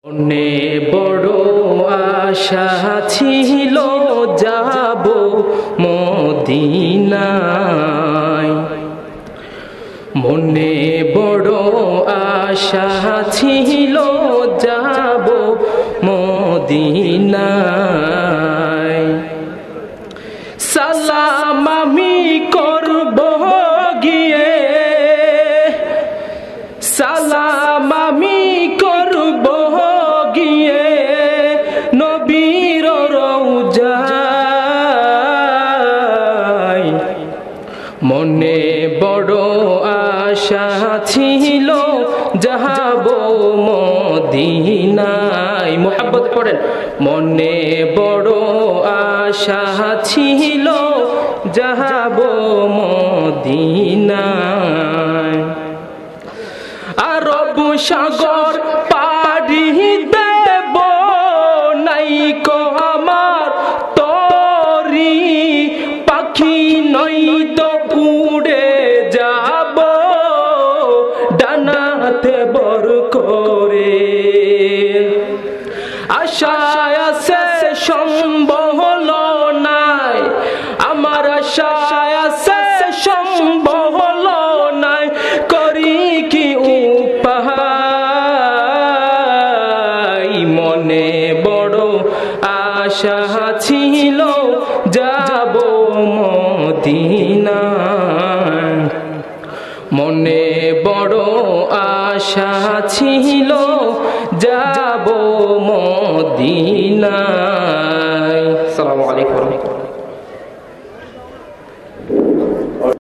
মনে বড় আশা ছিল যাব মদিনায়, মনে বড় আশা ছিল যাব মদিনায়। সালাম আমি করব গিয়ে, সালাম আমি করব গিয়ে নবীর রওজায়। মনে বড় আশা ছিল যাব মদিনায়। মুহাব্বত পড়েন। মনে বড় আশা ছিল যাব মদিনায়। আরব সাগর পাড়ি দেব নাইকো আমার তরি, পাখি নই তো উড়ে যাব ডানাতে বর করে। আশায় আছে সম্ভব নাই, আমার আশায় আছে সম্ভব নাই, করি কি উপায়। মনে বড় আশা ছিল যাব মদিনায়, মনে বড় আশা ছিল যাব মদিনায়। আসসালামু আলাইকুম।